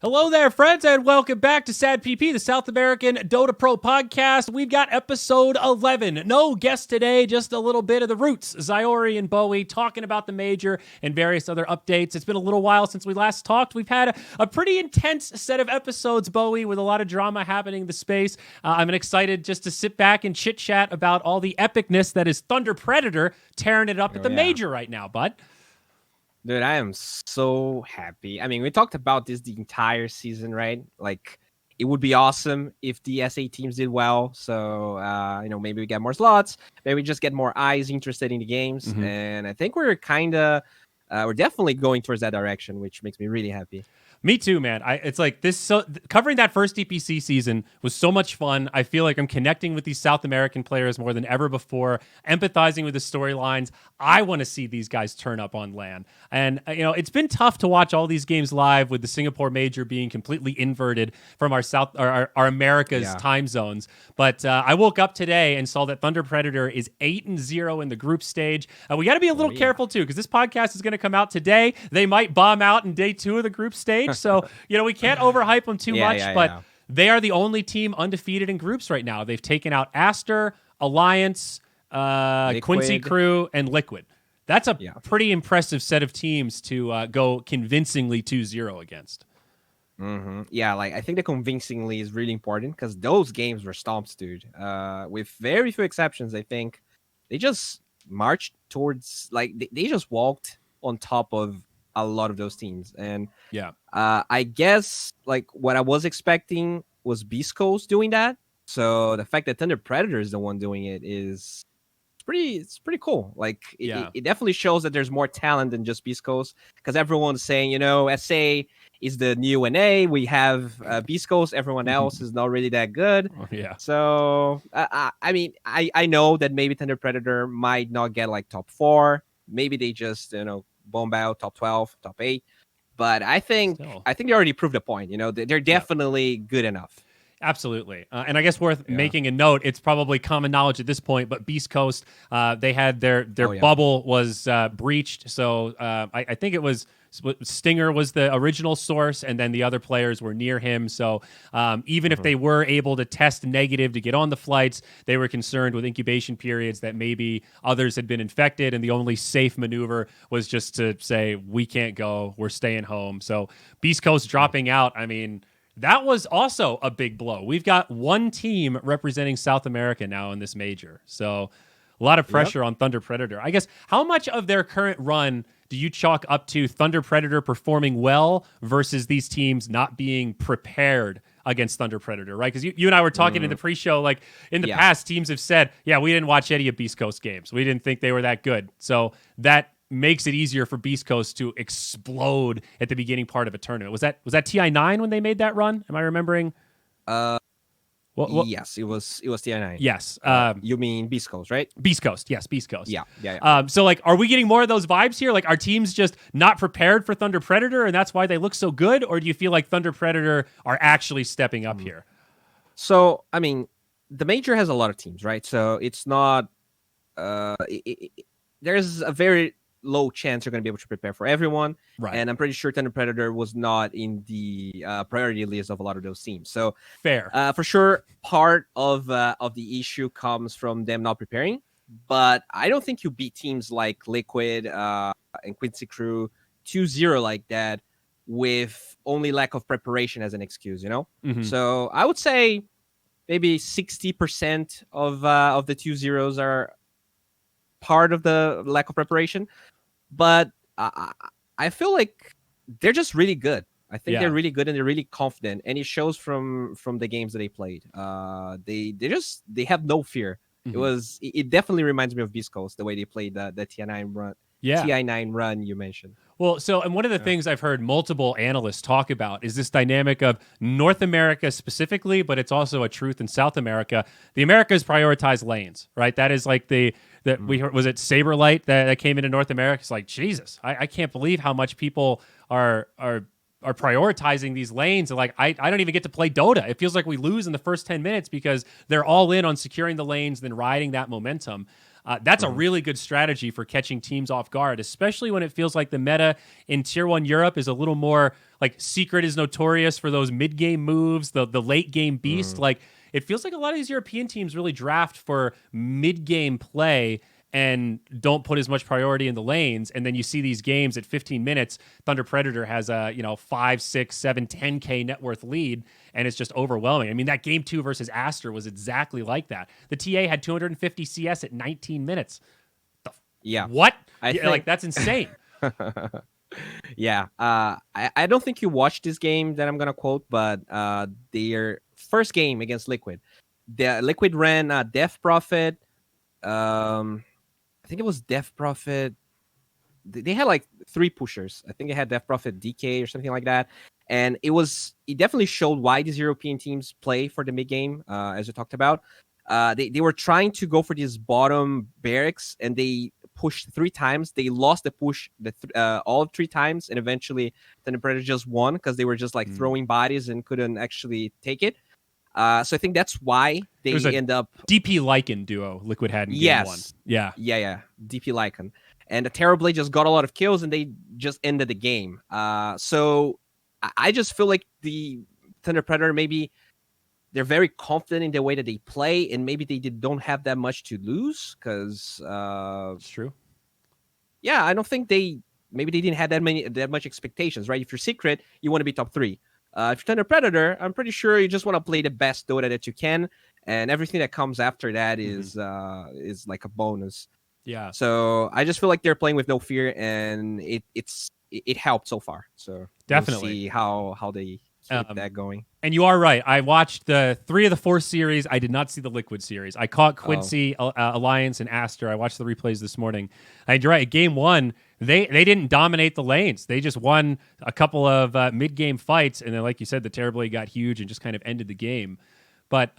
Hello there, friends, and welcome back to SADPP, the South American Dota Pro podcast. We've got episode 11. No guest today, just a little bit of the roots. Zyori and Bowie talking about the major and various other updates. It's been a little while since we last talked. We've had a pretty intense set of episodes, Bowie, with a lot of drama happening in the space. I'm excited just to sit back and chit-chat about all the epicness that is Thunder Predator tearing it up at the major right now, bud. Dude, I am so happy. I mean, we talked about this the entire season, right? Like, it would be awesome if the SA teams did well. So, maybe we get more slots. Maybe we just get more eyes interested in the games. Mm-hmm. And I think we're definitely going towards that direction, which makes me really happy. Me too, man. It's like this. So covering that first DPC season was so much fun. I feel like I'm connecting with these South American players more than ever before, empathizing with the storylines. I want to see these guys turn up on LAN. And, it's been tough to watch all these games live with the Singapore major being completely inverted from our America's time zones. But I woke up today and saw that Thunder Predator is 8-0 in the group stage. We got to be a little careful too, because this podcast is going to come out today. They might bomb out in day 2 of the group stage. So, we can't overhype them too much, but they are the only team undefeated in groups right now. They've taken out Aster, Alliance, Quincy Crew, and Liquid. That's a pretty impressive set of teams to go convincingly 2-0 against. Mm-hmm. Yeah, I think the convincingly is really important because those games were stomps, dude. With very few exceptions, I think they just marched towards, they just walked on top of a lot of those teams. And I guess what I was expecting was Beast Coast doing that. So the fact that Thunder Predator is the one doing it is it's pretty cool. It definitely shows that there's more talent than just Beast Coast, because everyone's saying, SA is the new NA. We have Beast Coast. Everyone else is not really that good. So I know that maybe Thunder Predator might not get top 4. Maybe they just bomb out top 12, top 8. But I think they already proved the point. They're definitely good enough. Absolutely. And I guess worth making a note, it's probably common knowledge at this point, but Beast Coast, they had their bubble was breached. So I think it was Stinger was the original source, and then the other players were near him. So even if they were able to test negative to get on the flights, they were concerned with incubation periods that maybe others had been infected, and the only safe maneuver was just to say, we can't go, we're staying home. So Beast Coast dropping out, I mean, that was also a big blow. We've got one team representing South America now in this major. So a lot of pressure on Thunder Predator. I guess, how much of their current run do you chalk up to Thunder Predator performing well versus these teams not being prepared against Thunder Predator, right? Because you and I were talking in the pre-show, in the past, teams have said, we didn't watch any of Beast Coast games. We didn't think they were that good. So that makes it easier for Beast Coast to explode at the beginning part of a tournament. Was that TI9 when they made that run? Am I remembering? Yes, it was TI9. Yes. You mean Beast Coast, right? Beast Coast. Yes, Beast Coast. Yeah. So, are we getting more of those vibes here? Are teams just not prepared for Thunder Predator, and that's why they look so good? Or do you feel like Thunder Predator are actually stepping up here? So, I mean, the major has a lot of teams, right? So it's not... there's a very low chance you're going to be able to prepare for everyone. Right. And I'm pretty sure Thunder Predator was not in the priority list of a lot of those teams. So fair. For sure, part of the issue comes from them not preparing. But I don't think you beat teams like Liquid and Quincy Crew 2-0 like that with only lack of preparation as an excuse, Mm-hmm. So I would say maybe 60% of the 2-0s are part of the lack of preparation. But I feel like they're just really good. I think they're really good and they're really confident, and it shows from the games that they played. They have no fear. Mm-hmm. It definitely reminds me of Beast Coast, the way they played the TI9 run. TI9 run you mentioned. Well, and one of the things I've heard multiple analysts talk about is this dynamic of North America specifically, but it's also a truth in South America. The Americas prioritize lanes, right? That is was it Saberlight that came into North America? It's like, Jesus, I can't believe how much people are prioritizing these lanes. And I don't even get to play Dota. It feels like we lose in the first 10 minutes because they're all in on securing the lanes, then riding that momentum. That's a really good strategy for catching teams off guard, especially when it feels like the meta in Tier 1 Europe is a little more like Secret is notorious for those mid-game moves, the late game beast. Like it feels like a lot of these European teams really draft for mid-game play and don't put as much priority in the lanes. And then you see these games at 15 minutes, Thunder Predator has a 5, 6, 7, 10K net worth lead, and it's just overwhelming. I mean, that game 2 versus Aster was exactly like that. The TA had 250 CS at 19 minutes. What? I think... like that's insane. Yeah. I don't think you watched this game that I'm gonna quote, but their first game against Liquid, the Liquid ran Death Prophet. I think it was Death Prophet. They had like 3 pushers. I think they had Death Prophet DK or something like that. And it definitely showed why these European teams play for the mid game, as we talked about. They were trying to go for these bottom barracks, and they pushed 3 times. They lost the push all 3 times, and eventually the Predator just won because they were just like throwing bodies and couldn't actually take it. So I think that's why they end up DP Lycan duo Liquid had in game 1. Yeah. DP Lycan, and the Terrorblade just got a lot of kills, and they just ended the game. So I just feel like the Thunder Predator, maybe they're very confident in the way that they play, and maybe they don't have that much to lose because it's true. Yeah, I don't think maybe they didn't have that much expectations, right? If you're Secret, you want to be top 3. If you're Thunder Predator, I'm pretty sure you just want to play the best Dota that you can, and everything that comes after that is like a bonus. Yeah. So I just feel like they're playing with no fear, and it helped so far. So definitely we'll see how they keep that going. And you are right. I watched the 3 of the 4 series. I did not see the Liquid series. I caught Quincy, Alliance, and Aster. I watched the replays this morning. And you're right. Game 1, they didn't dominate the lanes. They just won a couple of mid-game fights. And then, like you said, the Terrorblade got huge and just kind of ended the game. But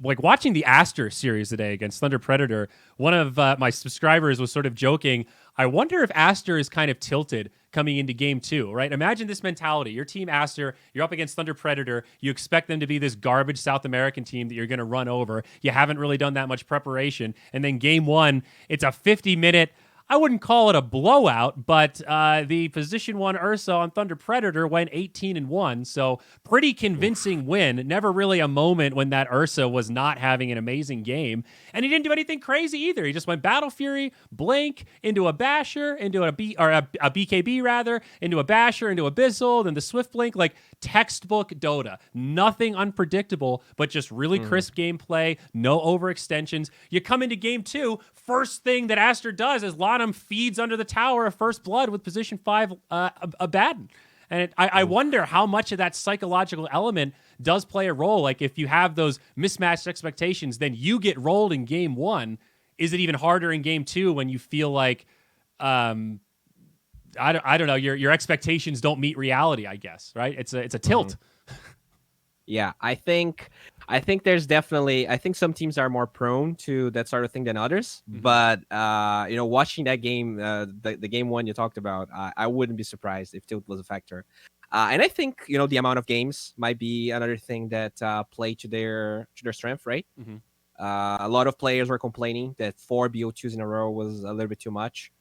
like watching the Aster series today against Thunder Predator, one of my subscribers was sort of joking, I wonder if Aster is kind of tilted coming into game 2, right? Imagine this mentality. Your team Aster, you're up against Thunder Predator. You expect them to be this garbage South American team that you're going to run over. You haven't really done that much preparation. And then game 1, it's a 50-minute, I wouldn't call it a blowout, but the position 1 Ursa on Thunder Predator went 18-1, so pretty convincing win. Never really a moment when that Ursa was not having an amazing game, and he didn't do anything crazy either. He just went Battle Fury, Blink, into a Basher, into a BKB rather, into a Basher, into Abyssal, then the Swift Blink, like textbook Dota. Nothing unpredictable, but just really crisp gameplay, no overextensions. You come into game 2, first thing that Aster does is Lanham feeds under the tower of First Blood with position 5 Abaddon. And I wonder how much of that psychological element does play a role. Like if you have those mismatched expectations, then you get rolled in game 1. Is it even harder in game 2 when you feel like, I don't know, your expectations don't meet reality, I guess, right? It's a tilt. Yeah, I think there's definitely, I think some teams are more prone to that sort of thing than others. But watching that game, the game 1 you talked about, I wouldn't be surprised if tilt was a factor. And I think the amount of games might be another thing that play to their strength, right? A lot of players were complaining that 4 BO2s in a row was a little bit too much.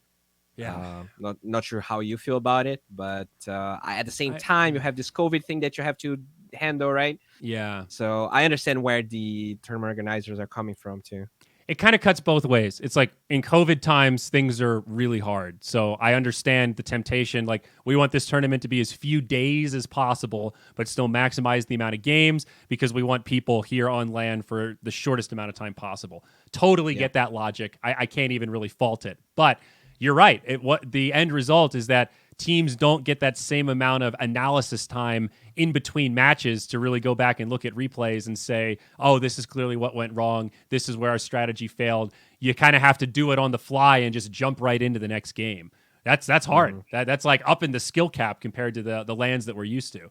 Yeah, not sure how you feel about it, but at the same time, you have this COVID thing that you have to handle, right? Yeah. So I understand where the tournament organizers are coming from too. It kind of cuts both ways. It's like in COVID times, things are really hard. So I understand the temptation. Like we want this tournament to be as few days as possible, but still maximize the amount of games because we want people here on land for the shortest amount of time possible. Totally get that logic. I can't even really fault it. But you're right. What the end result is that teams don't get that same amount of analysis time in between matches to really go back and look at replays and say, oh, this is clearly what went wrong. This is where our strategy failed. You kind of have to do it on the fly and just jump right into the next game. That's hard. That's like up in the skill cap compared to the lands that we're used to.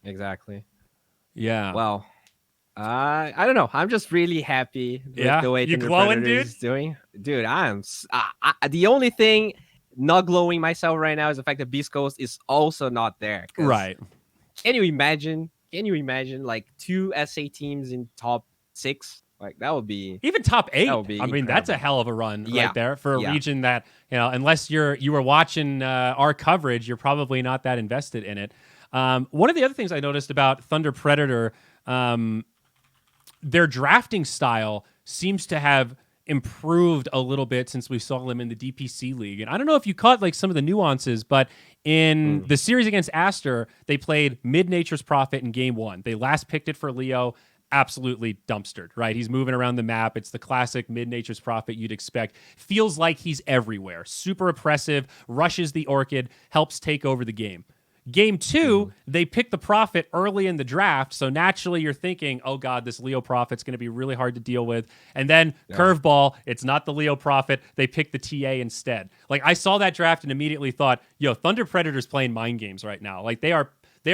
Exactly. Yeah. Well, I don't know. I'm just really happy with the way you glowing, dude? is doing. Dude, I'm the only thing not glowing myself right now is the fact that Beast Coast is also not there. Right. Can you imagine like 2 SA teams in top 6 Like that would be even top 8. that would be I mean, incredible. that's a hell of a run Yeah. right there for a Yeah. region that, unless you were watching our coverage, you're probably not that invested in it. One of the other things I noticed about Thunder Predator, their drafting style seems to have improved a little bit since we saw them in the DPC league. And I don't know if you caught like some of the nuances, but in the series against Aster, they played mid Nature's Prophet in game 1. They last picked it for Leo, absolutely dumpstered, right? He's moving around the map. It's the classic mid Nature's Prophet you'd expect. Feels like he's everywhere. Super oppressive, rushes the Orchid, helps take over the game. Game 2, they picked the Prophet early in the draft, so naturally you're thinking, oh God, this Leo Prophet's going to be really hard to deal with. And then curveball, it's not the Leo Prophet. They picked the TA instead. Like, I saw that draft and immediately thought, yo, Thunder Predator's playing mind games right now. Like, they are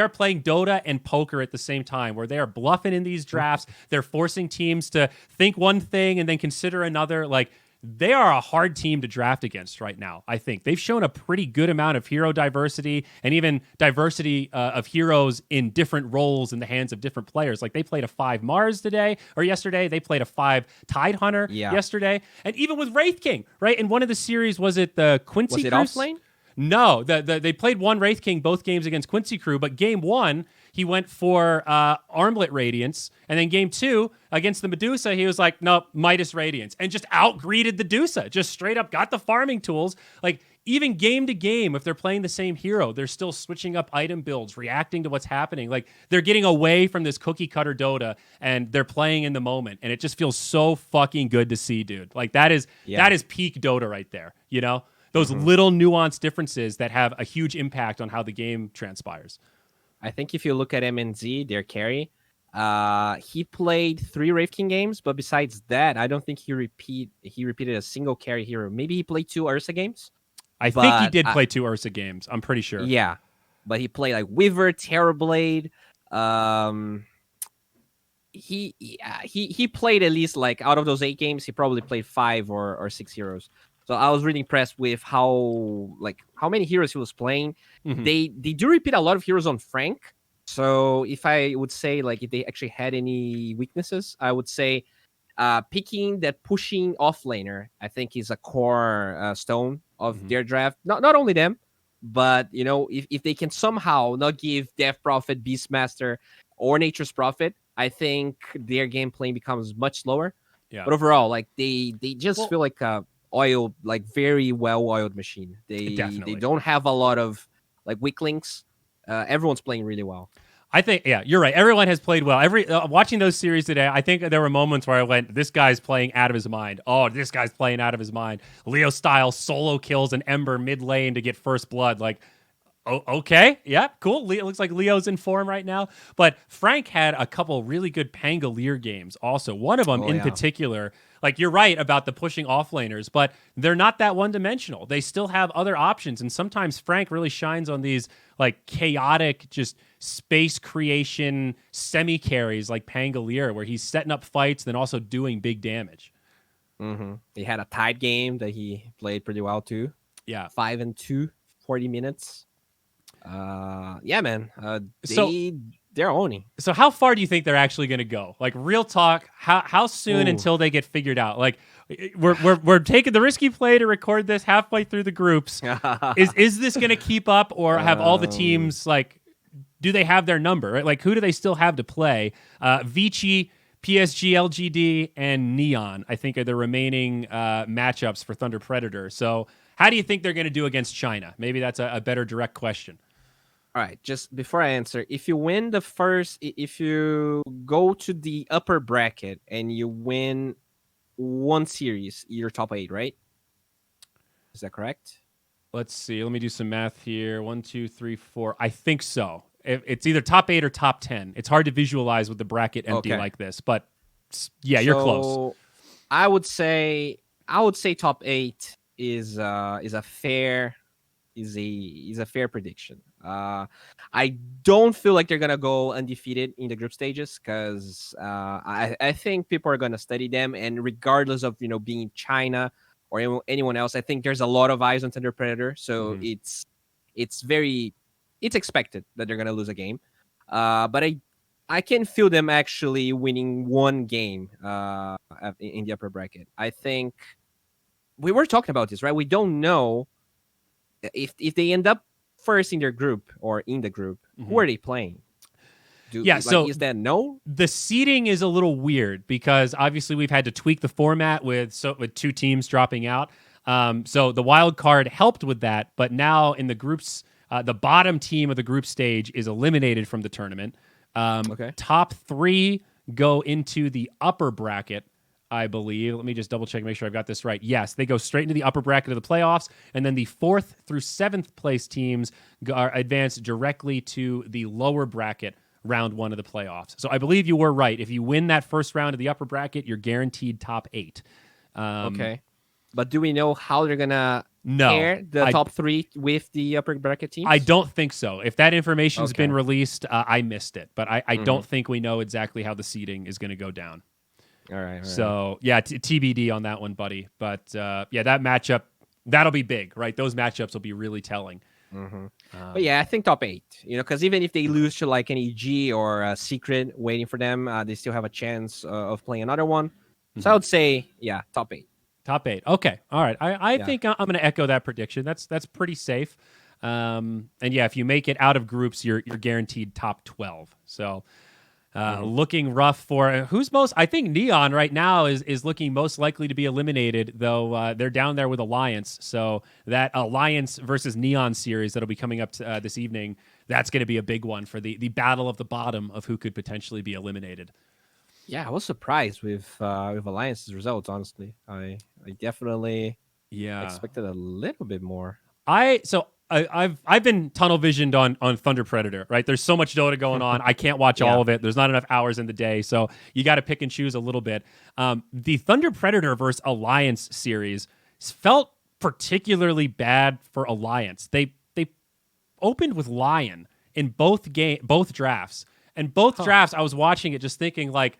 playing Dota and poker at the same time, where they are bluffing in these drafts. They're forcing teams to think one thing and then consider another. Like, they are a hard team to draft against right now, I think. They've shown a pretty good amount of hero diversity and even diversity of heroes in different roles in the hands of different players. Like, they played a 5 Mars yesterday. They played a 5 Tide Hunter yesterday. And even with Wraith King, right? In one of the series, was it the Quincy Was it Cruz? offlane? No, they played one Wraith King both games against Quincy Crew, but game 1, he went for Armlet Radiance, and then game 2, against the Medusa, he was like, nope, Midas Radiance, and just out-greeted the Medusa, just straight up got the farming tools. Like, even game to game, if they're playing the same hero, they're still switching up item builds, reacting to what's happening. Like, they're getting away from this cookie-cutter Dota, and they're playing in the moment, and it just feels so fucking good to see, dude. Like, that is peak Dota right there, you know? Those little nuanced differences that have a huge impact on how the game transpires. I think if you look at MNZ, their carry, he played 3 Wraith King games, but besides that, I don't think he repeated a single carry hero. Maybe he played 2 Ursa games. I think he did play 2 Ursa games. I'm pretty sure. Yeah, but he played like Weaver, Terrorblade. He played at least, like, out of those 8 games, he probably played 5 or 6 heroes. So I was really impressed with how many heroes he was playing. They do repeat a lot of heroes on Frank. So if I would say, like, if they actually had any weaknesses, I would say picking that pushing offlaner, I think, is a core stone of their draft. Not only them, but, you know, if they can somehow not give Death Prophet, Beastmaster, or Nature's Prophet, I think their game playing becomes much slower. Yeah. But overall, like, they just feel like a very well-oiled machine. They don't have a lot of, like, weak links. Everyone's playing really well. I think, yeah, you're right. Everyone has played well. Watching those series today, I think there were moments where I went, this guy's playing out of his mind. Oh, this guy's playing out of his mind. Leo style solo kills an Ember mid lane to get first blood. Like, oh, okay, yeah, cool. It looks like Leo's in form right now. But Frank had a couple really good Pangolier games also. One of them in particular, like, you're right about the pushing offlaners, but they're not that one-dimensional. They still have other options, and sometimes Frank really shines on these, like, chaotic, just space creation semi-carries like Pangolier, where he's setting up fights and then also doing big damage. He had a Tide game that he played pretty well too. Yeah, 5-2, 40 minutes. Yeah, man. They're owning. So how far do you think they're actually going to go? Like, real talk, how soon until they get figured out? Like, we're taking the risky play to record this halfway through the groups. Is this going to keep up, or have all the teams, like, do they have their number? Right? Like, who do they still have to play? Vici, PSG, LGD, and Neon, I think, are the remaining matchups for Thunder Predator. So how do you think they're going to do against China? Maybe that's a better direct question. All right, just before I answer, if you go to the upper bracket and you win one series, you're top 8, right? Is that correct? Let's see. Let me do some math here. 1, 2, 3, 4. I think so. It's either top 8 or top 10. It's hard to visualize with the bracket empty like this, but yeah, you're close. I would say top 8 is a fair prediction. I don't feel like they're gonna go undefeated in the group stages, because I think people are gonna study them, and regardless of, being China or anyone else, I think there's a lot of eyes on Thunder Predator, so it's expected that they're gonna lose a game. But I can feel them actually winning one game in the upper bracket. I think we were talking about this, right? We don't know if they end up first in their group or in the group. Who are they playing? So is that no? The seeding is a little weird because obviously we've had to tweak the format with two teams dropping out. So the wild card helped with that, but now in the groups, the bottom team of the group stage is eliminated from the tournament. Top 3 go into the upper bracket, I believe. Let me just double check, make sure I've got this right. Yes, they go straight into the upper bracket of the playoffs, and then the 4th through 7th place teams are advanced directly to the lower bracket round 1 of the playoffs. So I believe you were right. If you win that first round of the upper bracket, you're guaranteed top 8. Okay. But do we know how they're going to pair the top 3 with the upper bracket teams? I don't think so. If that information's been released, I missed it. But I don't think we know exactly how the seeding is going to go down. All right. So, yeah, TBD on that one, buddy. But, that matchup, that'll be big, right? Those matchups will be really telling. But yeah, I think top 8, because even if they lose to like an EG or a Secret waiting for them, they still have a chance of playing another one. So I would say, yeah, top 8. Top 8. Okay. All right. I think I'm going to echo that prediction. That's pretty safe. And yeah, if you make it out of groups, you're guaranteed top 12. So looking rough for who's most. I think Neon right now is looking most likely to be eliminated, though they're down there with Alliance. So that Alliance versus Neon series that'll be coming up this evening, that's going to be a big one for the battle of the bottom of who could potentially be eliminated. Yeah, I was surprised with Alliance's results. Honestly, I definitely expected a little bit more. I've been tunnel visioned on Thunder Predator, right? There's so much Dota going on. I can't watch all of it. There's not enough hours in the day, so you got to pick and choose a little bit. The Thunder Predator versus Alliance series felt particularly bad for Alliance. They opened with Lion in both drafts, and both drafts I was watching it just thinking like,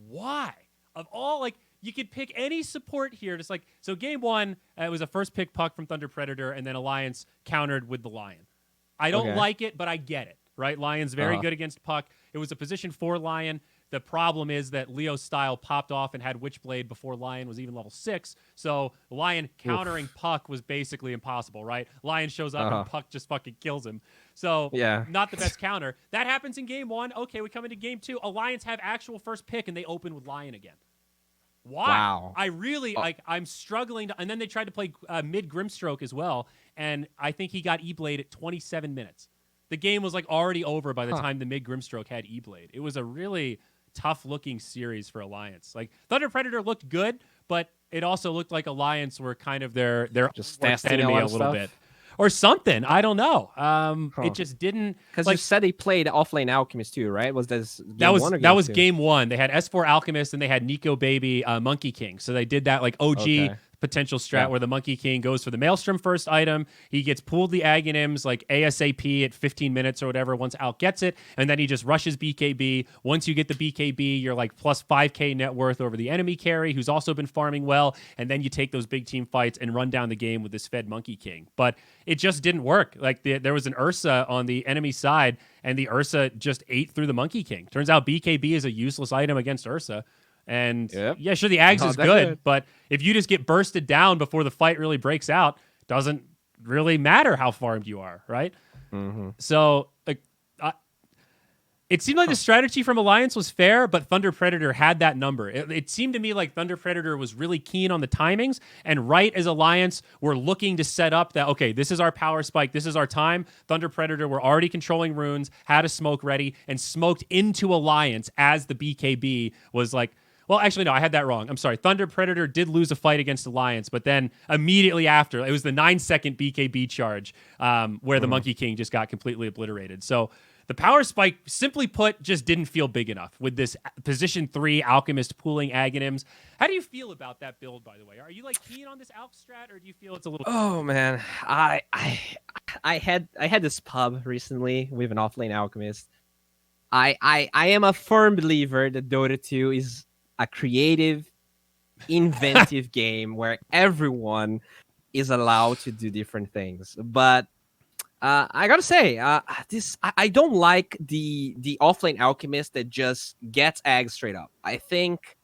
why? Of all, like, you could pick any support here. Just like, so game 1, it was a first pick puck from Thunder Predator, and then Alliance countered with the Lion. I don't like it, but I get it, right? Lion's very good against puck. It was a position 4 Lion. The problem is that Leo's style popped off and had Witchblade before Lion was even level 6. So Lion countering puck was basically impossible, right? Lion shows up and puck just fucking kills him. So not the best counter. That happens in game 1. Okay, we come into game 2. Alliance have actual first pick, and they open with Lion again. Why? Wow. I really, I'm struggling to, and then they tried to play mid Grimstroke as well, and I think he got E-Blade at 27 minutes. The game was like already over by the time the mid Grimstroke had E-Blade. It was a really tough-looking series for Alliance. Like, Thunder Predator looked good, but it also looked like Alliance were kind of their just enemy a little bit. Or something. I don't know. It just didn't. Because you said they played Offlane Alchemist too, right? Was this game that was 1 or that was two? game 1. They had S4 Alchemist and they had Nico Baby Monkey King. So they did that like OG potential strat where the Monkey King goes for the Maelstrom first item. He gets pulled the Aghanims like ASAP at 15 minutes or whatever once Alk gets it, and then he just rushes BKB. Once you get the BKB, you're like plus 5k net worth over the enemy carry, who's also been farming well, and then you take those big team fights and run down the game with this fed Monkey King. But it just didn't work. Like there was an Ursa on the enemy side, and the Ursa just ate through the Monkey King. Turns out BKB is a useless item against Ursa. And yeah, sure, the Ags is good, but if you just get bursted down before the fight really breaks out, doesn't really matter how farmed you are, right? So it seemed like the strategy from Alliance was fair, but Thunder Predator had that number. It seemed to me like Thunder Predator was really keen on the timings, and right as Alliance were looking to set up that, okay, this is our power spike, this is our time, Thunder Predator were already controlling runes, had a smoke ready, and smoked into Alliance as the BKB was like, well, actually, no, I had that wrong. I'm sorry. Thunder Predator did lose a fight against Alliance, but then immediately after, it was the 9-second BKB charge where the Monkey King just got completely obliterated. So the power spike, simply put, just didn't feel big enough with this position 3 Alchemist pooling Aghanims. How do you feel about that build, by the way? Are you like keen on this Alch strat, or do you feel it's a little... Oh, man. I had this pub recently with an offlane Alchemist. I am a firm believer that Dota 2 is a creative, inventive game where everyone is allowed to do different things. But I gotta say, I don't like the offlane alchemist that just gets eggs straight up. I think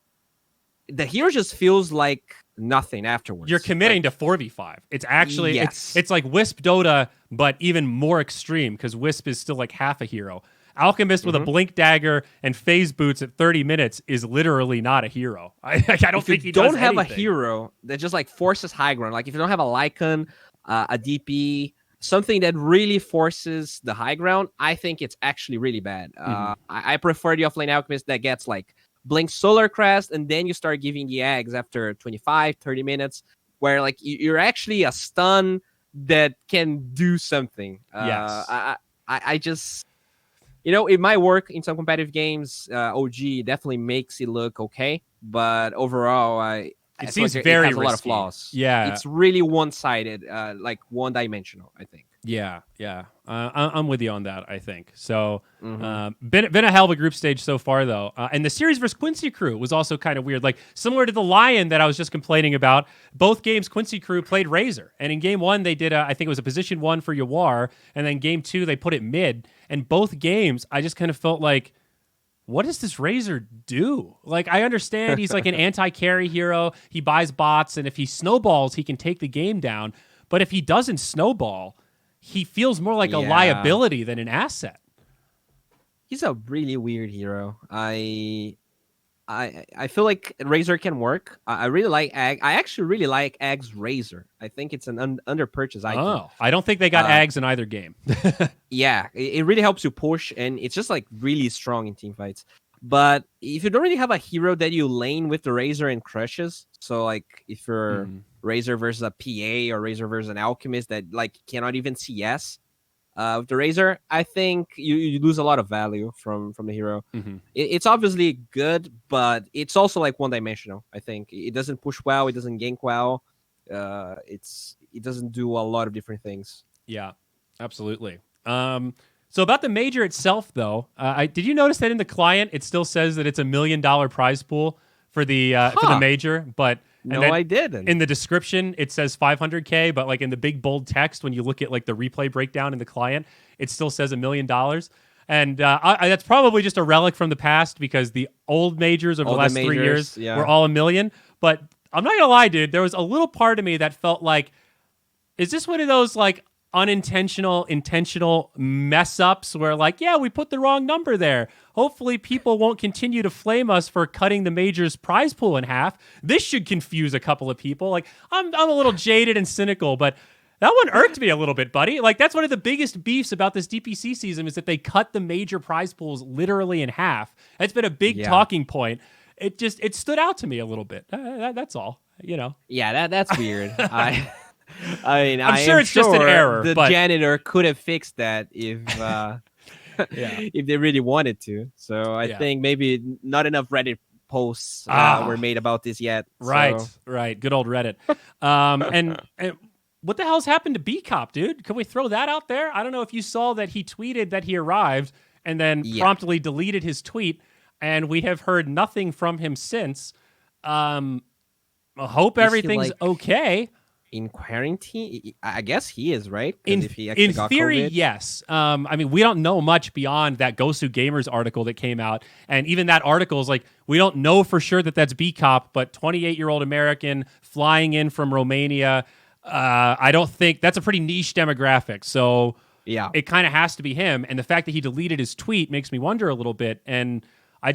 the hero just feels like nothing afterwards. You're committing like, to 4v5. It's actually yes. it's like Wisp Dota, but even more extreme because Wisp is still like half a hero. Alchemist with a blink dagger and phase boots at 30 minutes is literally not a hero. I don't think he don't does have anything. a hero that just like forces high ground. Like if you don't have a Lycan, a DP, something that really forces the high ground, I think it's actually really bad. I prefer the offlane alchemist that gets like blink solar crest, and then you start giving the eggs after 25, 30 minutes, where like you're actually a stun that can do something. Yes. I just, it might work in some competitive games. OG definitely makes it look okay, but overall, It seems like very it has a lot of risky. flaws. Yeah. It's really one-sided, like one-dimensional, I think. Yeah. I'm with you on that, I think. So, been a hell of a group stage so far, though. And the series versus Quincy Crew was also kind of weird. Like, similar to the Lion that I was just complaining about, both games Quincy Crew played Razor. And in game one, they did, I think it was a position 1 for Yawar. And then game 2, they put it mid. And both games, I just kind of felt like, what does this Razor do? Like, I understand he's like an anti-carry hero. He buys bots, and if he snowballs, he can take the game down. But if he doesn't snowball, he feels more like a liability than an asset. He's a really weird hero. I feel like Razor can work. I really like Ag. I actually really like Ag's Razor. I think it's an under purchase item. Oh, I don't think they got Ags in either game. Yeah, it really helps you push, and it's just like really strong in team fights. But if you don't really have a hero that you lane with the Razor and crushes, so like if you're Razor versus a PA or Razor versus an Alchemist that like cannot even CS, with the Razor, I think you lose a lot of value from the hero. It's obviously good, but it's also like one-dimensional. I think it doesn't push well, it doesn't gank well. It doesn't do a lot of different things. Yeah, absolutely. So about the major itself, though, did you notice that in the client it still says that it's $1 million prize pool for the major, but no, I didn't. In the description, it says 500K, but like in the big bold text, when you look at like the replay breakdown in the client, it still says $1 million. And that's probably just a relic from the past because the old majors over the last 3 years were all $1 million. But I'm not gonna lie, dude, there was a little part of me that felt like, is this one of those like intentional mess ups where like, yeah, we put the wrong number there. Hopefully people won't continue to flame us for cutting the major's prize pool in half. This should confuse a couple of people. Like I'm a little jaded and cynical, but that one irked me a little bit, buddy. Like that's one of the biggest beefs about this DPC season is that they cut the major prize pools literally in half. It's been a big talking point. It stood out to me a little bit. That's all, Yeah, that's weird. I'm sure it's just an error. The janitor could have fixed that if if they really wanted to. So I think maybe not enough Reddit posts were made about this yet. Right, so. right. Good old Reddit. And what the hell's happened to B-Cop, dude? Can we throw that out there? I don't know if you saw that he tweeted that he arrived and then promptly deleted his tweet, and we have heard nothing from him since. I hope everything's okay. In quarantine, I guess he is, right? In theory, COVID. yes. I mean, we don't know much beyond that Gosu Gamers article that came out, and even that article is like, we don't know for sure that that's B-Cop, but 28-year-old American flying in from Romania. I don't think that's a pretty niche demographic, so it kind of has to be him. And the fact that he deleted his tweet makes me wonder a little bit. And I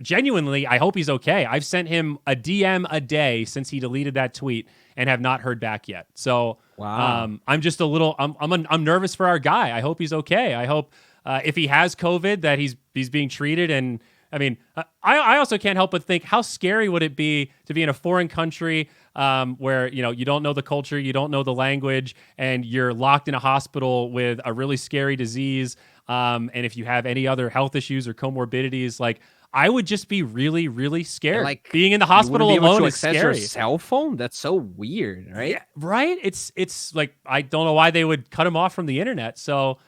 genuinely, I hope he's okay. I've sent him a DM a day since he deleted that tweet and have not heard back yet. So I'm just a little, I'm nervous for our guy. I hope he's okay. I hope if he has COVID that he's being treated. And I mean, I also can't help but think, how scary would it be to be in a foreign country where, you don't know the culture, you don't know the language, and you're locked in a hospital with a really scary disease. And if you have any other health issues or comorbidities, like I would just be really, really scared. Like being in the hospital alone is scary. Your cell phone? That's so weird, right? Yeah, right? It's like, I don't know why they would cut him off from the internet. So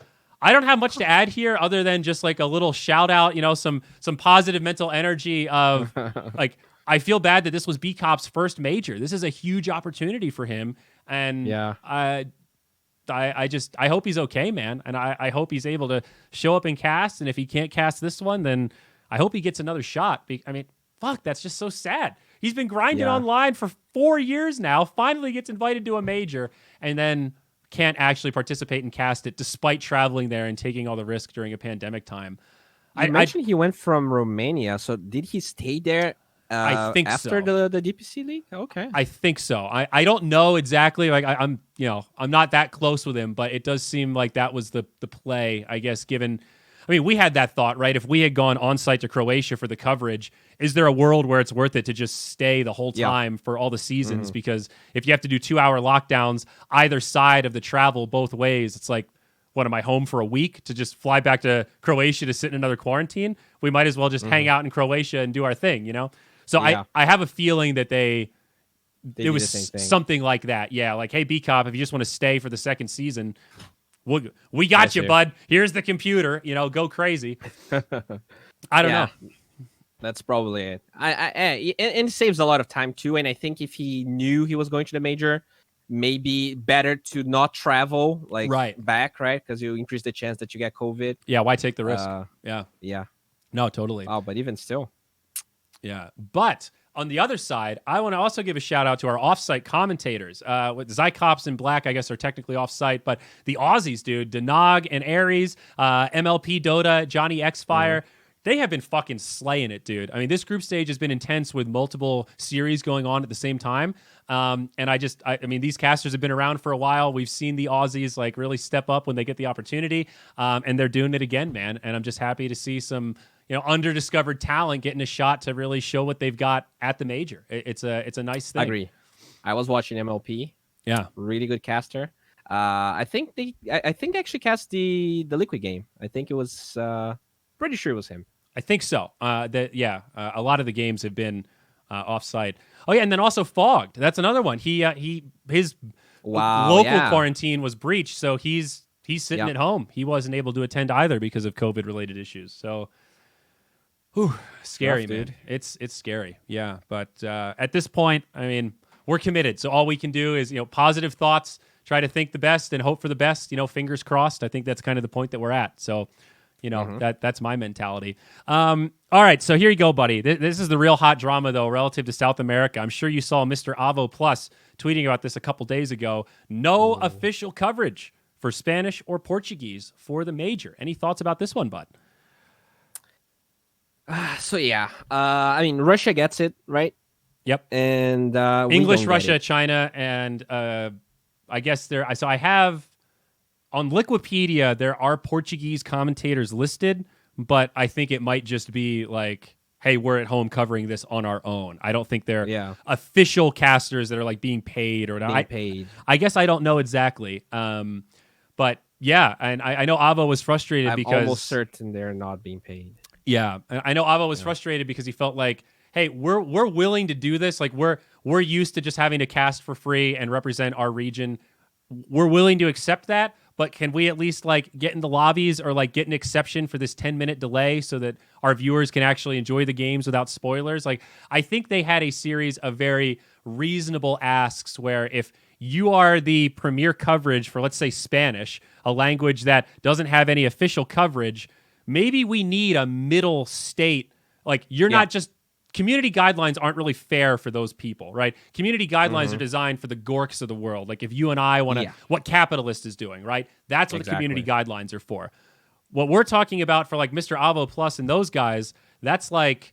I don't have much to add here other than just like a little shout out, some positive mental energy of like, I feel bad that this was B-Cop's first major. This is a huge opportunity for him. And I I hope he's okay, man. And I hope he's able to show up and cast. And if he can't cast this one, then I hope he gets another shot. I mean, fuck, that's just so sad. He's been grinding online for 4 years now, finally gets invited to a major, and then can't actually participate and cast it despite traveling there and taking all the risk during a pandemic time. You mentioned he went from Romania, so did he stay there I think after so. the DPC league? Okay. I think so. I don't know exactly. Like I'm not that close with him, but it does seem like that was the play, I guess, given. I mean, we had that thought, right? If we had gone on site to Croatia for the coverage, is there a world where it's worth it to just stay the whole time for all the seasons? Mm-hmm. Because if you have to do 2-hour lockdowns either side of the travel both ways, it's like, what, am I home for a week to just fly back to Croatia to sit in another quarantine? We might as well just hang out in Croatia and do our thing, you know? So I have a feeling that it was something like that. Yeah, like, hey, B-Cop, if you just want to stay for the second season, we got you, bud. Here's the computer. You know, go crazy. I don't know. That's probably it. And it saves a lot of time, too. And I think if he knew he was going to the major, maybe better to not travel back, right? Because you increase the chance that you get COVID. Yeah, why take the risk? Yeah. No, totally. Oh, but even still. Yeah. But on the other side, I want to also give a shout out to our offsite commentators. With Zycops and Black, I guess, are technically offsite, but the Aussies, dude, Denog and Aries, MLP Dota, Johnny Xfire, they have been fucking slaying it, dude. I mean, this group stage has been intense with multiple series going on at the same time. And I mean, these casters have been around for a while. We've seen the Aussies like really step up when they get the opportunity, and they're doing it again, man. And I'm just happy to see some, underdiscovered talent getting a shot to really show what they've got at the major. It's a nice thing. I agree. I was watching MLP. Yeah, really good caster. I think they actually cast the Liquid game. I think it was pretty sure it was him. I think so. A lot of the games have been offsite. Oh yeah, and then also Fogged. That's another one. His local quarantine was breached, so he's sitting at home. He wasn't able to attend either because of COVID related issues. So, scary, man. Dude. It's scary. Yeah, but at this point, I mean, we're committed. So all we can do is positive thoughts. Try to think the best and hope for the best. Fingers crossed. I think that's kind of the point that we're at. So. That's my mentality. All right, so here you go, buddy. This is the real hot drama, though, relative to South America. I'm sure you saw Mr. Avo Plus tweeting about this a couple days ago. No official coverage for Spanish or Portuguese for the major. Any thoughts about this one, bud? I mean, Russia gets it, right? Yep. And English, Russia, China, and I guess there. So I have. On Wikipedia, there are Portuguese commentators listed, but I think it might just be like, hey, we're at home covering this on our own. I don't think they're official casters that are like being paid or not. I guess I don't know exactly. But yeah, and I know Avo was frustrated because... I'm almost certain they're not being paid. Yeah, I know Avo was frustrated because he felt like, hey, we're willing to do this. Like we're used to just having to cast for free and represent our region. We're willing to accept that. But can we at least like get in the lobbies or like get an exception for this 10-minute delay so that our viewers can actually enjoy the games without spoilers? Like, I think they had a series of very reasonable asks where if you are the premier coverage for, let's say, Spanish, a language that doesn't have any official coverage, maybe we need a middle state. Like, you're not just... Community guidelines aren't really fair for those people, right? Community guidelines are designed for the Gorks of the world. Like if you and I want to, what Capitalist is doing, right? That's what the community guidelines are for. What we're talking about for like Mr. Avo Plus and those guys, that's like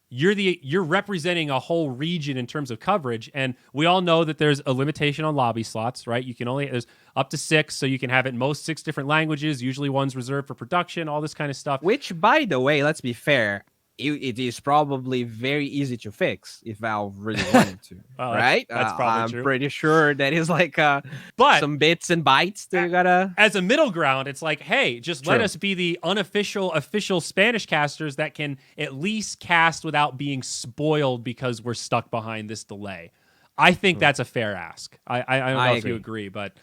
you're representing a whole region in terms of coverage. And we all know that there's a limitation on lobby slots, right? There's up to 6, so you can have it in most 6 different languages. Usually one's reserved for production, all this kind of stuff. Which, by the way, let's be fair, it is probably very easy to fix if Valve really wanted to, right? That's probably true. I'm pretty sure that is like some bits and bytes that you gotta... As a middle ground, it's like, hey, just let us be the unofficial, official Spanish casters that can at least cast without being spoiled because we're stuck behind this delay. I think that's a fair ask. I don't know if you agree, but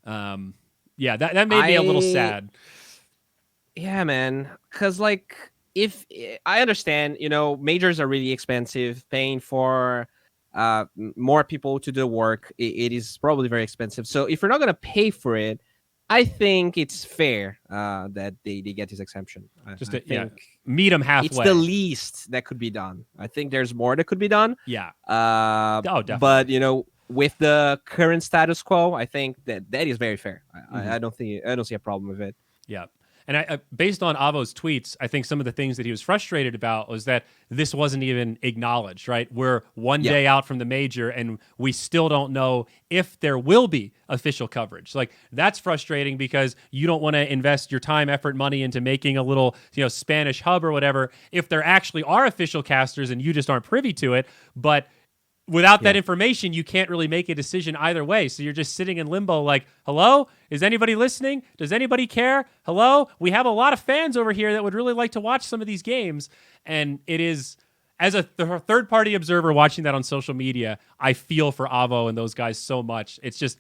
that made me a little sad. Yeah, man, because like... If I understand, majors are really expensive. Paying for more people to do the work, it is probably very expensive. So if you're not going to pay for it, I think it's fair that they get this exemption. I think meet them halfway. It's the least that could be done. I think there's more that could be done. Yeah. Definitely. But with the current status quo, I think that is very fair. I don't see a problem with it. Yeah. And I based on Avo's tweets, I think some of the things that he was frustrated about was that this wasn't even acknowledged, right? We're one day out from the major, and we still don't know if there will be official coverage. Like, that's frustrating because you don't want to invest your time, effort, money into making a little, Spanish hub or whatever if there actually are official casters and you just aren't privy to it. But without that information, you can't really make a decision either way. So you're just sitting in limbo like, hello? Is anybody listening? Does anybody care? Hello? We have a lot of fans over here that would really like to watch some of these games. And it is, as a third-party observer watching that on social media, I feel for Avo and those guys so much. It's just,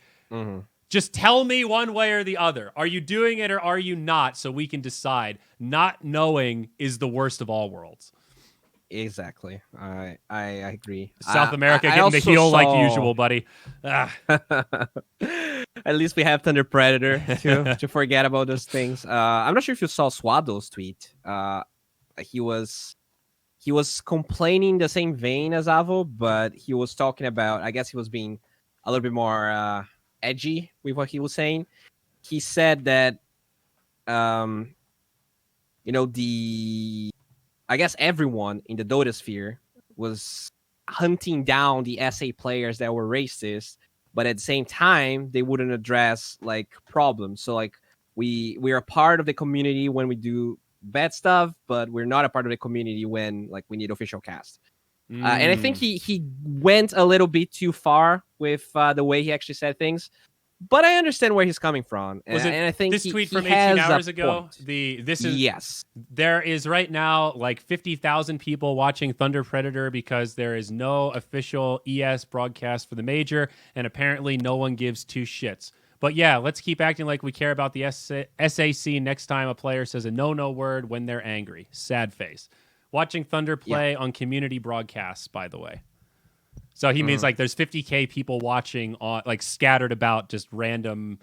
just tell me one way or the other. Are you doing it or are you not? So we can decide. Not knowing is the worst of all worlds. Exactly. I agree. South America getting the heel like usual, buddy. At least we have Thunder Predator to forget about those things. I'm not sure if you saw Swaddle's tweet. He was complaining the same vein as Avo, but he was talking about, I guess he was being a little bit more edgy with what he was saying. He said that I guess everyone in the Dota sphere was hunting down the SA players that were racist, but at the same time, they wouldn't address like problems. So like we're a part of the community when we do bad stuff, but we're not a part of the community when like we need official cast. And I think he went a little bit too far with the way he actually said things. But I understand where he's coming from, and I think this tweet from 18 hours ago. Yes. There is right now like 50,000 people watching Thunder Predator because there is no official ES broadcast for the major, and apparently no one gives two shits. But yeah, let's keep acting like we care about the SAC next time a player says a no word when they're angry. Sad face. Watching Thunder play on community broadcasts, by the way. So he means like there's 50K people watching on like scattered about just random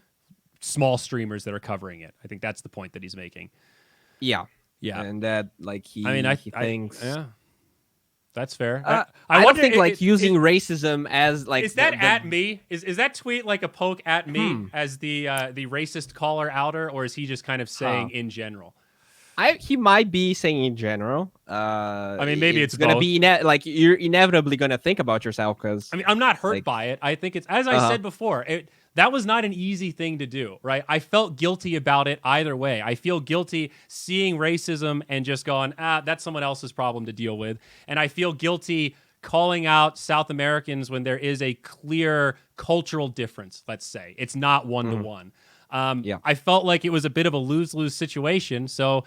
small streamers that are covering it. I think that's the point that he's making. Yeah. And that like he thinks that's fair. I don't think like using racism as like is that at me? Is that tweet like a poke at me as the racist caller outer, or is he just kind of saying in general? He might be saying in general. I mean, maybe it's gonna both. be like you're inevitably gonna think about yourself because I mean, I'm not hurt by it. I think it's as I said before. That was not an easy thing to do, right? I felt guilty about it either way. I feel guilty seeing racism and just going, that's someone else's problem to deal with, and I feel guilty calling out South Americans when there is a clear cultural difference. Let's say it's not 1-to-1. I felt like it was a bit of a lose-lose situation, so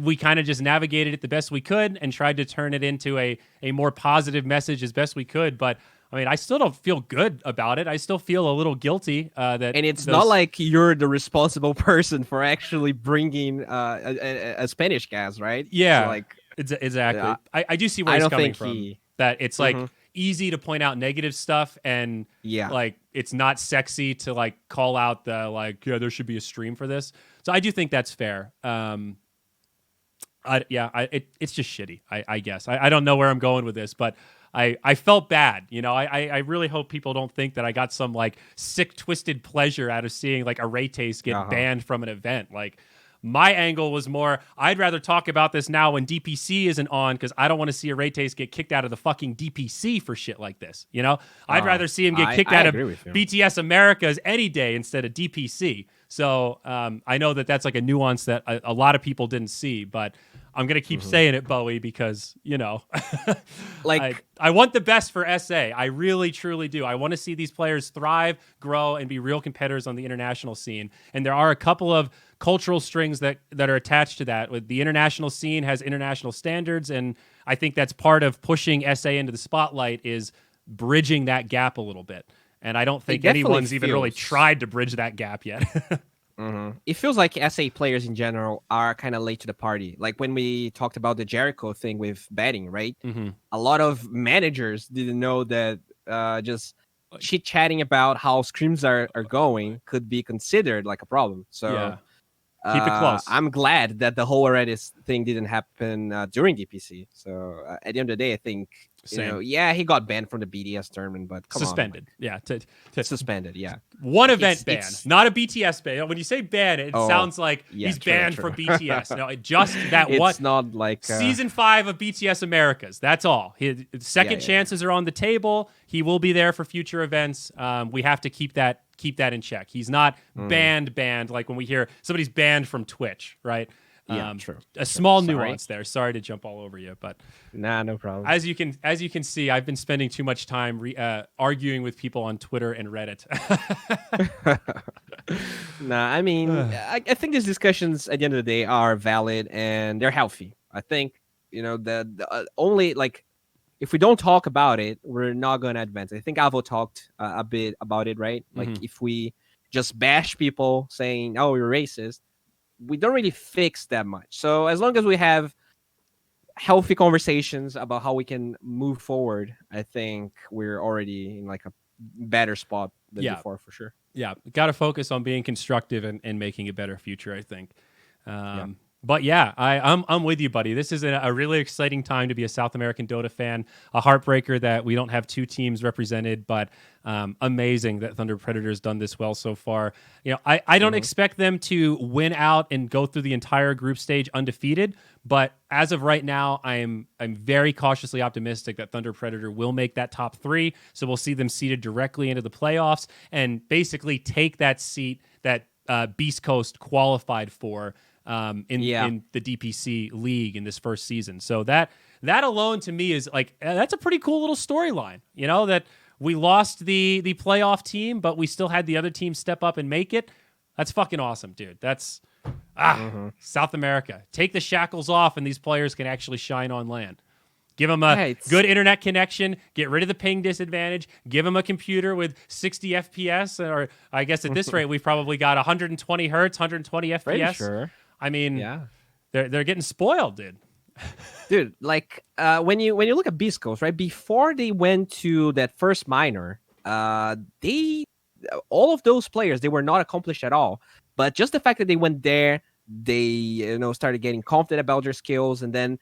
we kind of just navigated it the best we could and tried to turn it into a more positive message as best we could. But I mean, I still don't feel good about it. I still feel a little guilty that. And it's not like you're the responsible person for actually bringing a Spanish cast, right? Yeah, so like exactly. I do see where he's coming from. That it's like easy to point out negative stuff and like it's not sexy to like call out the like there should be a stream for this. So I do think that's fair. It's just shitty. I guess I don't know where I'm going with this, but I felt bad. I really hope people don't think that I got some like sick, twisted pleasure out of seeing like a Raytaste get banned from an event. Like my angle was more, I'd rather talk about this now when DPC isn't on because I don't want to see a Raytaste get kicked out of the fucking DPC for shit like this. I'd rather see him get kicked out of BTS Americas any day instead of DPC. So I know that that's like a nuance that a lot of people didn't see, but I'm going to keep saying it, Bowie, because, like I want the best for SA. I really, truly do. I want to see these players thrive, grow, and be real competitors on the international scene. And there are a couple of cultural strings that are attached to that. With the international scene has international standards, and I think that's part of pushing SA into the spotlight is bridging that gap a little bit. And I don't think anyone's even really tried to bridge that gap yet. It feels like SA players in general are kind of late to the party. Like when we talked about the Jericho thing with betting, right? A lot of managers didn't know that just chit chatting about how scrims are going could be considered like a problem. So yeah, keep it close. I'm glad that the whole Redis thing didn't happen during DPC. So at the end of the day, I think Same. yeah, he got banned from the BDS tournament, but come Suspended. on, Yeah, suspended. Yeah, one event ban, not a BTS ban. When you say ban, it sounds like he's true, banned true. from BTS. No, just that it's one. It's not like season 5 of BTS Americas. That's all. His second chances are on the table. He will be there for future events. We have to keep that in check. He's not banned like when we hear somebody's banned from Twitch, right? Yeah, true. A small nuance there. Sorry to jump all over you, but nah, no problem. As you can see, I've been spending too much time arguing with people on Twitter and Reddit. Nah, I mean, I think these discussions at the end of the day are valid and they're healthy. I think the only like if we don't talk about it, we're not going to advance. I think Avo talked a bit about it, right? Like if we just bash people saying, "Oh, you're racist," we don't really fix that much. So as long as we have healthy conversations about how we can move forward, I think we're already in like a better spot than before for sure. Yeah, got to focus on being constructive and making a better future, I think. But yeah, I'm with you, buddy. This is a really exciting time to be a South American Dota fan. A heartbreaker that we don't have 2 teams represented, but amazing that Thunder Predator's done this well so far. I don't expect them to win out and go through the entire group stage undefeated, but as of right now, I'm very cautiously optimistic that Thunder Predator will make that top 3. So we'll see them seeded directly into the playoffs and basically take that seat that Beast Coast qualified for. In the DPC league in this first season. So that alone to me is like, that's a pretty cool little storyline, that we lost the playoff team, but we still had the other team step up and make it. That's fucking awesome, dude. That's South America. Take the shackles off and these players can actually shine on land. Give them a good internet connection. Get rid of the ping disadvantage. Give them a computer with 60 FPS, or I guess at this rate, we've probably got 120 hertz, 120 FPS. Pretty sure. I mean, they're getting spoiled, dude. Like when you look at Beast Coast, right before they went to that first minor, all of those players, they were not accomplished at all. But just the fact that they went there, they started getting confident about their skills, and then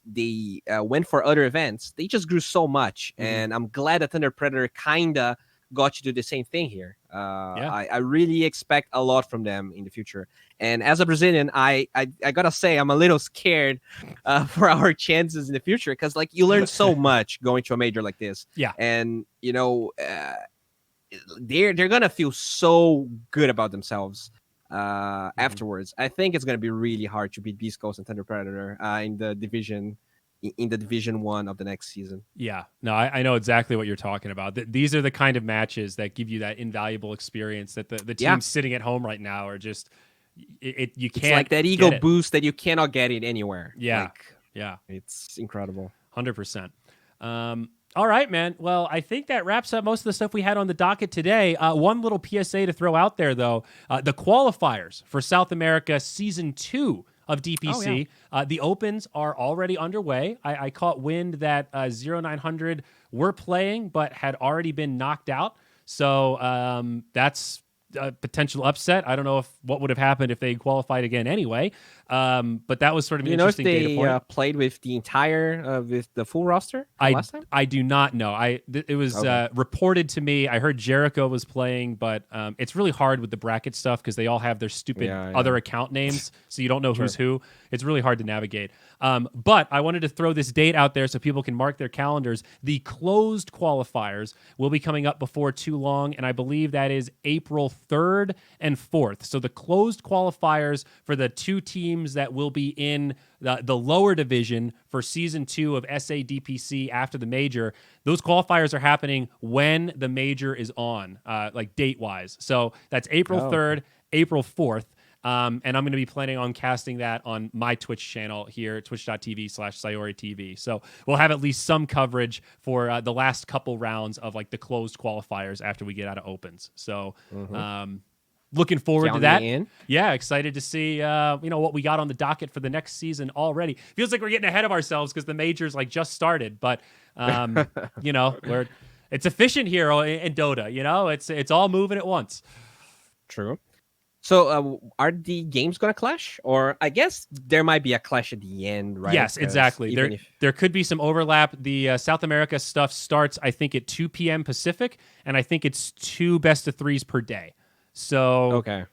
they went for other events. They just grew so much, and I'm glad that Thunder Predator kinda got you to do the same thing here. I really expect a lot from them in the future. And as a Brazilian, I gotta say I'm a little scared for our chances in the future, because like you learn so much going to a major like this. Yeah, and they're gonna feel so good about themselves afterwards. I think it's gonna be really hard to beat Beast Coast and Thunder Predator in the division 1 of the next season. Yeah, no, I know exactly what you're talking about. These are the kind of matches that give you that invaluable experience that the teams sitting at home right now are just you can't. It's like that ego boost that you cannot get it anywhere. Yeah, it's incredible. 100%. All right, man. Well, I think that wraps up most of the stuff we had on the docket today. One little PSA to throw out there, though. The qualifiers for South America Season 2 of DPC. The opens are already underway. I caught wind that 0900 were playing, but had already been knocked out. So that's a potential upset. I don't know what would have happened if they qualified again anyway. But that was sort of an interesting data point. If they played with the entire with the full roster last time? I do not know. It was reported to me. I heard Jericho was playing, but it's really hard with the bracket stuff because they all have their stupid other account names, so you don't know who's who. It's really hard to navigate. But I wanted to throw this date out there so people can mark their calendars. The closed qualifiers will be coming up before too long, and I believe that is April 3rd and 4th. So the closed qualifiers for the 2 teams that will be in the lower division for Season 2 of SADPC after the major, those qualifiers are happening when the major is on, like date-wise. So that's April 3rd, April 4th. And I'm going to be planning on casting that on my Twitch channel here, twitch.tv/ZyoriTV. So we'll have at least some coverage for the last couple rounds of like the closed qualifiers after we get out of opens. So looking forward to that. Yeah, excited to see what we got on the docket for the next season already. Feels like we're getting ahead of ourselves because the majors like just started, but It's efficient here in Dota. You know, it's all moving at once. True. So, are the games gonna clash, or I guess there might be a clash at the end, right? Yes, exactly. There could be some overlap. The South America stuff starts, I think, at 2 p.m. Pacific, and I think it's 2 best of 3s per day. So Okay.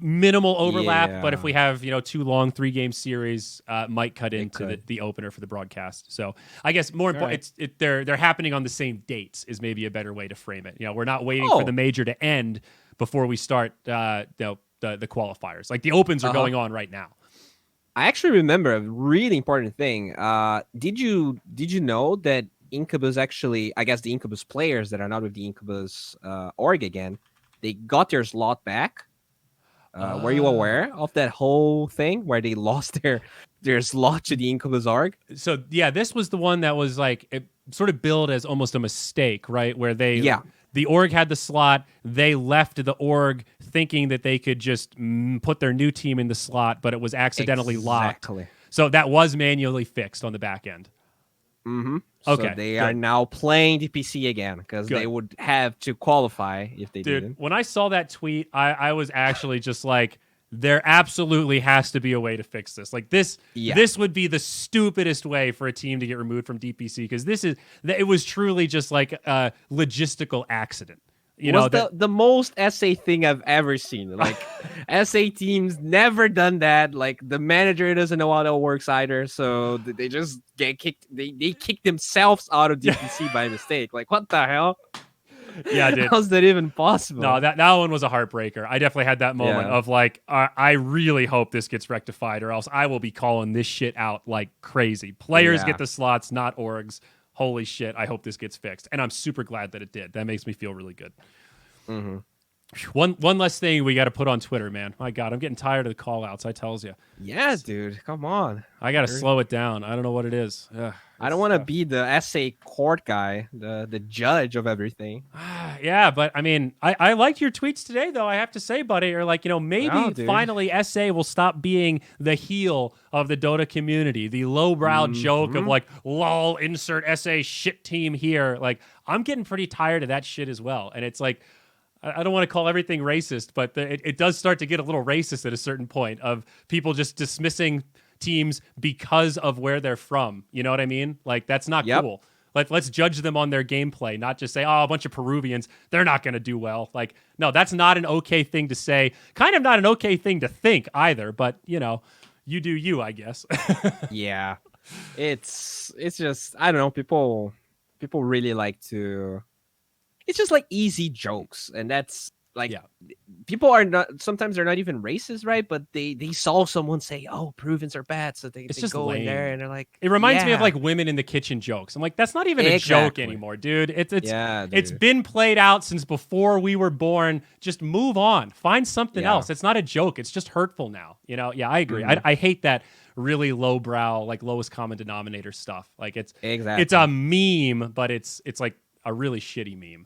minimal overlap, Yeah. but if we have 2 long 3-game series, might cut into the opener for the broadcast. So I guess more important, they're happening on the same dates is maybe a better way to frame it. We're not waiting for the major to end before we start the qualifiers. Like the opens are going on right now. I actually remember a really important thing. Did you know that Incubus actually, I guess the Incubus players that are not with the Incubus org again, they got their slot back? Were you aware of that whole thing where they lost their slot to the Incubus org? So yeah, this was the one that was like it sort of billed as almost a mistake, right? Where the org had the slot, they left the org thinking that they could just put their new team in the slot, but it was accidentally locked. So that was manually fixed on the back end. Mm-hmm. Okay, so they are now playing the PC again because they would have to qualify if they didn't. When I saw that tweet, I was actually just like, there absolutely has to be a way to fix this. Like this would be the stupidest way for a team to get removed from DPC because it was truly just like a logistical accident. The most SA thing I've ever seen. Like SA teams never done that. Like the manager doesn't know how that works either, so they just get kicked. They kick themselves out of DPC by mistake. Like what the hell? Yeah, dude. How's that even possible? No, that one was a heartbreaker. I definitely had that moment of like, I really hope this gets rectified, or else I will be calling this shit out like crazy. Players get the slots, not orgs. Holy shit! I hope this gets fixed, and I'm super glad that it did. That makes me feel really good. Mm-hmm. One less thing we got to put on Twitter, man. My God, I'm getting tired of the call outs. I tells you. Yeah, dude, come on. I got to slow it down. I don't know what it is. I don't want to be the SA court guy, the judge of everything. Yeah, but I mean, I liked your tweets today, though. I have to say, buddy, or like maybe finally SA will stop being the heel of the Dota community, the lowbrow joke of like, lol, insert SA shit team here. Like, I'm getting pretty tired of that shit as well, and it's like. I don't want to call everything racist, but it does start to get a little racist at a certain point of people just dismissing teams because of where they're from. You know what I mean? Like, that's not cool. Let's judge them on their gameplay, not just say, oh, a bunch of Peruvians, they're not going to do well. Like, no, that's not an okay thing to say. Kind of not an okay thing to think either, but, you do you, I guess. Yeah. It's just, I don't know, people really like to... It's just like easy jokes, and that's like people are not. Sometimes they're not even racist, right? But they saw someone say, "Oh, Peruvians are bad," so they just go lame. in there and they're like, it reminds me of like women in the kitchen jokes. I'm like, that's not even a joke anymore, dude. It's been played out since before we were born. Just move on, find something else. It's not a joke. It's just hurtful now. Yeah, I agree. I hate that really lowbrow, like lowest common denominator stuff. Like it's a meme, but it's like a really shitty meme.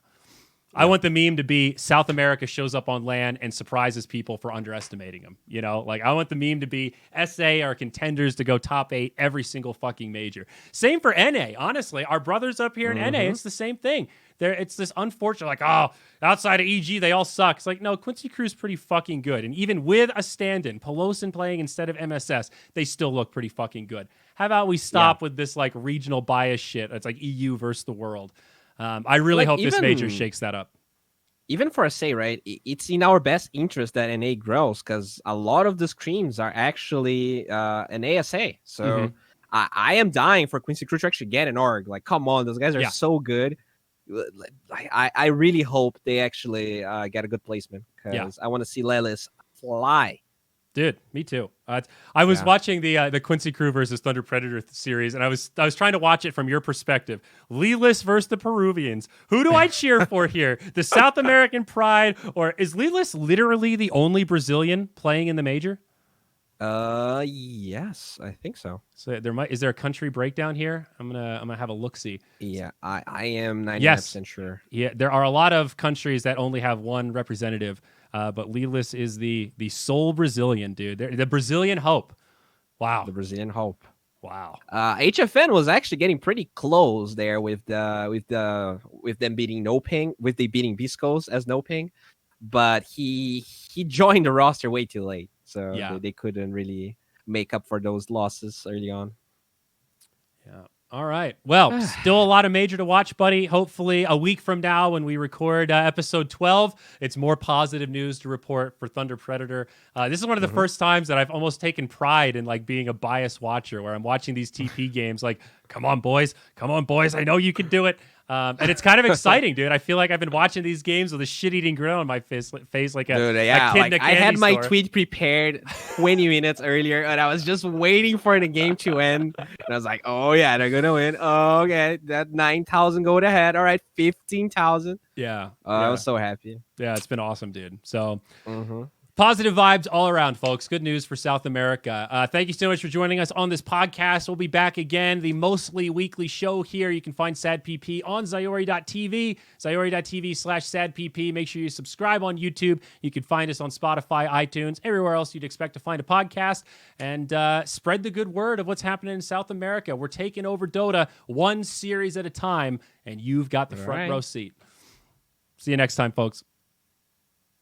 I want the meme to be South America shows up on LAN and surprises people for underestimating them. Like I want the meme to be SA are contenders to go top 8 every single fucking major. Same for NA. Honestly, our brothers up here in NA, it's the same thing. It's this unfortunate, like, oh, outside of EG, they all suck. It's like, no, Quincy Crew's pretty fucking good. And even with a stand-in, Pelosin playing instead of MSS, they still look pretty fucking good. How about we stop with this like regional bias shit? It's like EU versus the world. I really hope this major shakes that up. Even for SA, right? It's in our best interest that NA grows because a lot of the screams are actually an ASA. So I am dying for Quincy Crew to actually get an org. Like, come on, those guys are so good. I really hope they actually get a good placement because I want to see Lelis fly. Dude, me too. I was watching the Quincy Crew versus Thunder Predator series, and I was trying to watch it from your perspective. Lelis versus the Peruvians. Who do I cheer for here? The South American pride, or is Lelis literally the only Brazilian playing in the major? Yes, I think so. So is there a country breakdown here? I'm gonna have a look-see. Yeah, I am 99% sure. Yeah, there are a lot of countries that only have one representative. But Lelis is the sole Brazilian, dude. The Brazilian hope. Wow. The Brazilian hope. Wow. HFN was actually getting pretty close there with them beating No Ping, with they beating Beast Coast as No Ping, but he joined the roster way too late, so Yeah. they couldn't really make up for those losses early on. Yeah. All right. Well, still a lot of Major to watch, buddy. Hopefully a week from now when we record episode 12, it's more positive news to report for Thunder Predator. This is one of the first times that I've almost taken pride in like being a biased watcher, where I'm watching these TP games like, come on, boys. I know you can do it. And it's kind of exciting, dude. I feel like I've been watching these games with a shit-eating grin on my face like a kid in a candy I had my store. tweet prepared 20 minutes earlier, and I was just waiting for the game to end. And I was like, oh, yeah, they're going to win. Oh, okay, that 9,000 go ahead. All right, 15,000. Yeah. I was so happy. Yeah, it's been awesome, dude. So... Positive vibes all around, folks. Good news for South America. Thank you so much for joining us on this podcast. We'll be back again, the mostly weekly show here. You can find SADPP on Zyori.tv, Zyori.tv/SADPP. Make sure you subscribe on YouTube. You can find us on Spotify, iTunes, everywhere else you'd expect to find a podcast. And spread the good word of what's happening in South America. We're taking over Dota one series at a time, and you've got the front row seat. See you next time, folks.